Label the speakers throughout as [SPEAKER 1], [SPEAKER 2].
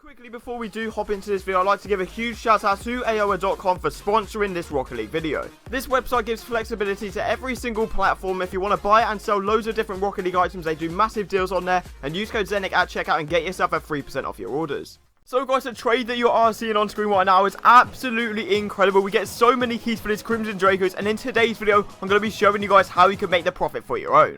[SPEAKER 1] Quickly before we do hop into this video, I'd like to give a huge shout out to AOA.com for sponsoring this Rocket League video. This website gives flexibility to every single platform. If you want to buy and sell loads of different Rocket League items, they do massive deals on there, and use code Zenic at checkout and get yourself a 3% off your orders. So guys, the trade that you are seeing on screen right now is absolutely incredible. We get so many keys for this Crimson Dracos, and in today's video, I'm going to be showing you guys how you can make the profit for your own.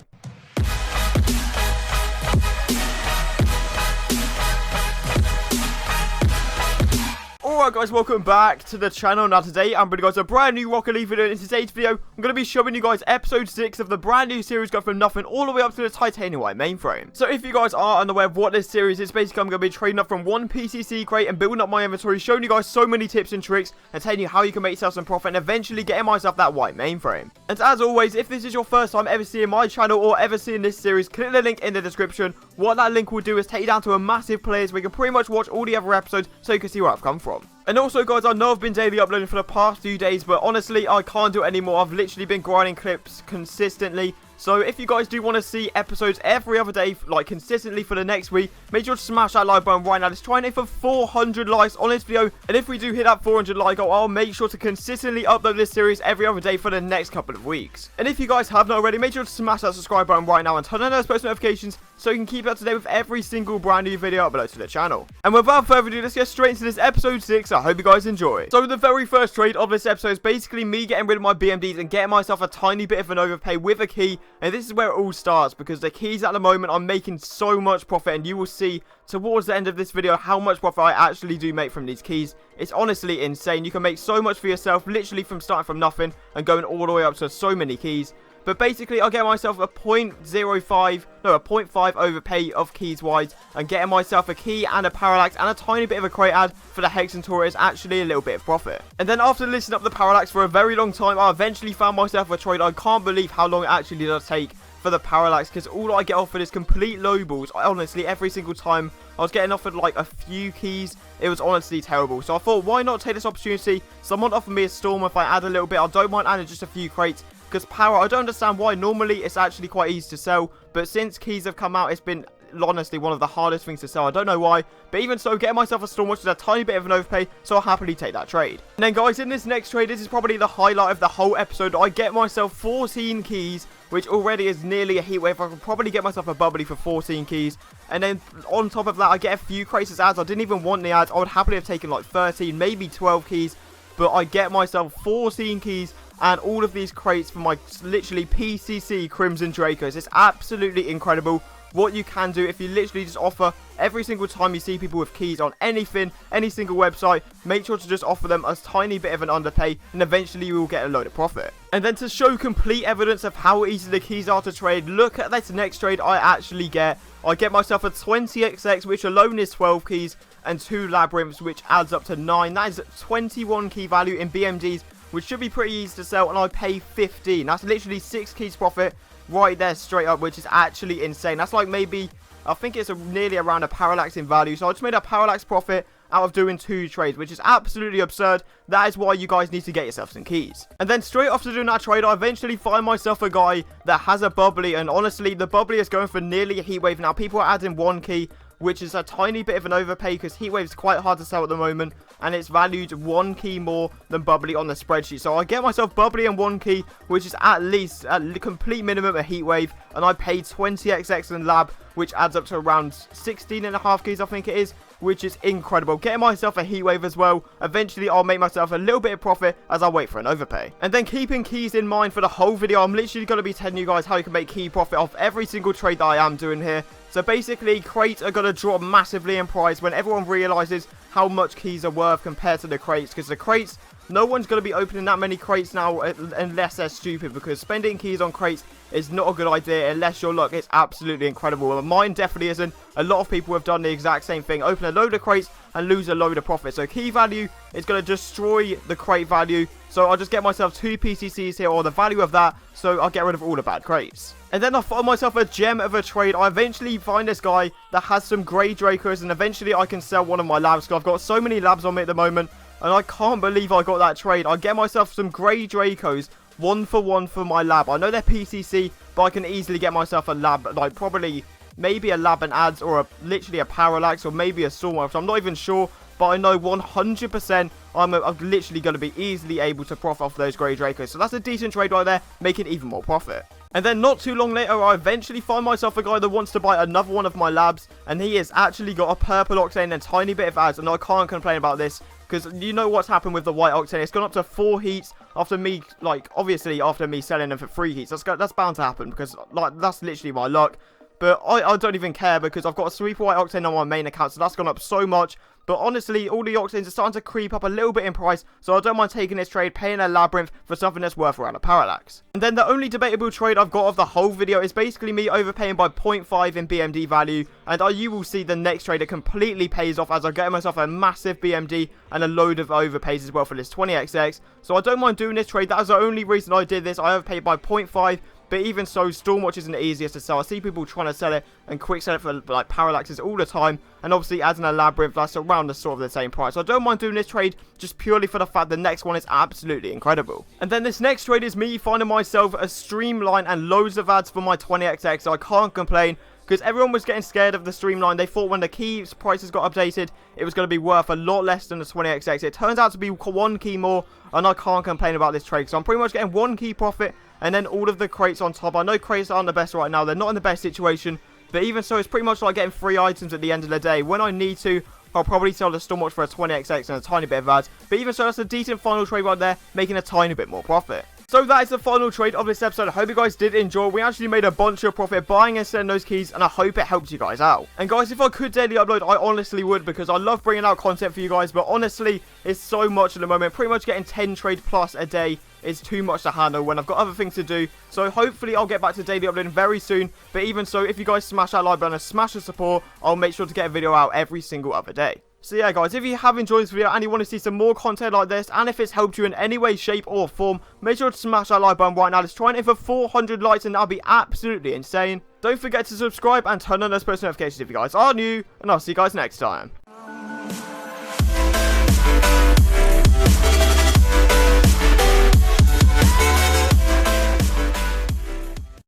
[SPEAKER 1] Alright guys, welcome back to the channel. Now today I'm bringing you guys a brand new Rocket League video. In today's video, I'm going to be showing you guys episode 6 of the brand new series going from nothing all the way up to the titanium white mainframe. So if you guys are unaware of what this series is, basically I'm going to be trading up from one PCC crate and building up my inventory, showing you guys so many tips and tricks and telling you how you can make yourself some profit and eventually getting myself that white mainframe. And as always, if this is your first time ever seeing my channel or ever seeing this series, click the link in the description. What that link will do is take you down to a massive playlist where you can pretty much watch all the other episodes so you can see where I've come from. And also guys, I know I've been daily uploading for the past few days, but honestly I can't do it anymore. I've literally been grinding clips consistently. So if you guys do want to see episodes every other day, like consistently for the next week, make sure to smash that like button right now. Let's try and aim for 400 likes on this video. And if we do hit that 400 like goal, I'll make sure to consistently upload this series every other day for the next couple of weeks. And if you guys have not already, make sure to smash that subscribe button right now and turn on those post notifications so you can keep up to date with every single brand new video uploaded to the channel. And without further ado, let's get straight into this episode 6. I hope you guys enjoy. So the very first trade of this episode is basically me getting rid of my BMDs and getting myself a tiny bit of an overpay with a key. And this is where it all starts, because the keys at the moment are making so much profit, and you will see towards the end of this video how much profit I actually do make from these keys. It's honestly insane. You can make so much for yourself literally from starting from nothing and going all the way up to so many keys. But basically, I'll get myself a 0.5 overpay of keys wise, and getting myself a key and a parallax and a tiny bit of a crate ad for the Hex and Tor is actually a little bit of profit. And then after listing up the parallax for a very long time, I eventually found myself a trade. I can't believe how long it actually does take for the parallax, because all I get offered is complete low balls. Honestly, every single time I was getting offered like a few keys, it was honestly terrible. So I thought, why not take this opportunity? Someone offered me a storm. If I add a little bit, I don't mind adding just a few crates, because power, I don't understand why. Normally it's actually quite easy to sell, but since keys have come out, it's been honestly one of the hardest things to sell. I don't know why, but even so, getting myself a storm, which is a tiny bit of an overpay, so I'll happily take that trade. And then guys, in this next trade, this is probably the highlight of the whole episode. I get myself 14 keys, which already is nearly a heat wave. I could probably get myself a bubbly for 14 keys. And then on top of that, I get a few crates as ads. I didn't even want the ads. I would happily have taken like 13, maybe 12 keys, but I get myself 14 keys and all of these crates for my literally PCC Crimson Dracos. It's absolutely incredible what you can do if you literally just offer every single time you see people with keys on anything, any single website. Make sure to just offer them a tiny bit of an underpay, and eventually you will get a load of profit. And then to show complete evidence of how easy the keys are to trade, look at this next trade I actually get. I get myself a 20XX, which alone is 12 keys, and 2 labyrinths, which adds up to 9. That is 21 key value in BMDs, which should be pretty easy to sell, and I pay 15. That's literally 6 keys profit right there straight up, which is actually insane. That's like maybe, I think it's nearly around a parallax in value. So I just made a parallax profit out of doing 2 trades, which is absolutely absurd. That is why you guys need to get yourself some keys. And then straight after doing that trade, I eventually find myself a guy that has a bubbly, and honestly the bubbly is going for nearly a heat wave now. People are adding 1 key, which is a tiny bit of an overpay, because heat wave is quite hard to sell at the moment, and it's valued 1 key more than bubbly on the spreadsheet. So I get myself bubbly and 1 key, which is at least a complete minimum a heat wave, and I paid 20XX in lab, which adds up to around 16.5 keys, I think it is, which is incredible. Getting myself a heat wave as well. Eventually I'll make myself a little bit of profit as I wait for an overpay. And then keeping keys in mind for the whole video, I'm literally going to be telling you guys how you can make key profit off every single trade that I am doing here. So basically, crates are going to drop massively in price when everyone realizes how much keys are worth compared to the crates, because the crates, no one's going to be opening that many crates now unless they're stupid, because spending keys on crates is not a good idea unless your luck is absolutely incredible. And mine definitely isn't. A lot of people have done the exact same thing, open a load of crates and lose a load of profit. So key value is going to destroy the crate value. So I'll just get myself 2 PCCs here, or the value of that, so I'll get rid of all the bad crates. And then I find myself a gem of a trade. I eventually find this guy that has some grey Dracos, and eventually I can sell one of my labs, because I've got so many labs on me at the moment, and I can't believe I got that trade. I get myself some grey Dracos, 1 for 1 for my lab. I know they're PCC, but I can easily get myself a lab, like probably maybe a lab and ads, or literally a parallax, or maybe a storm. So I'm not even sure, but I know 100% I'm literally going to be easily able to profit off those grey Dracos. So that's a decent trade right there, making even more profit. And then not too long later, I eventually find myself a guy that wants to buy another one of my labs, and he has actually got a purple octane and a tiny bit of ads, and I can't complain about this, because you know what's happened with the white octane. It's gone up to 4 heats after me, like, obviously after me selling them for 3 heats. That's bound to happen, because, like, that's literally my luck. But I don't even care, because I've got a super white octane on my main account, so that's gone up so much. But honestly, all the octanes are starting to creep up a little bit in price, so I don't mind taking this trade, paying a labyrinth for something that's worth around a parallax. And then the only debatable trade I've got of the whole video is basically me overpaying by 0.5 in BMD value, and you will see the next trade it completely pays off as I get myself a massive BMD and a load of overpays as well for this 20XX. So I don't mind doing this trade. That is the only reason I did this. I overpaid by 0.5. But even so, Stormwatch isn't the easiest to sell. I see people trying to sell it and quick sell it for like parallaxes all the time. And obviously, as in a labyrinth, that's around the sort of the same price. So I don't mind doing this trade just purely for the fact the next one is absolutely incredible. And then this next trade is me finding myself a streamline and loads of ads for my 20XX. So I can't complain, because everyone was getting scared of the streamline. They thought when the key prices got updated, it was going to be worth a lot less than the 20XX. It turns out to be 1 key more, and I can't complain about this trade. So I'm pretty much getting 1 key profit, and then all of the crates on top. I know crates aren't the best right now. They're not in the best situation. But even so, it's pretty much like getting 3 items at the end of the day. When I need to, I'll probably sell the Stormwatch for a 20XX and a tiny bit of ads. But even so, that's a decent final trade right there, making a tiny bit more profit. So that is the final trade of this episode. I hope you guys did enjoy. We actually made a bunch of profit buying and selling those keys, and I hope it helped you guys out. And guys, if I could daily upload, I honestly would, because I love bringing out content for you guys. But honestly, it's so much at the moment. Pretty much getting 10 trade plus a day is too much to handle when I've got other things to do. So hopefully I'll get back to daily uploading very soon. But even so, if you guys smash that like button and smash the support, I'll make sure to get a video out every single other day. So yeah guys, if you have enjoyed this video and you want to see some more content like this, and if it's helped you in any way, shape or form, make sure to smash that like button right now. Let's try and aim for 400 likes, and that'll be absolutely insane. Don't forget to subscribe and turn on those post notifications if you guys are new, and I'll see you guys next time.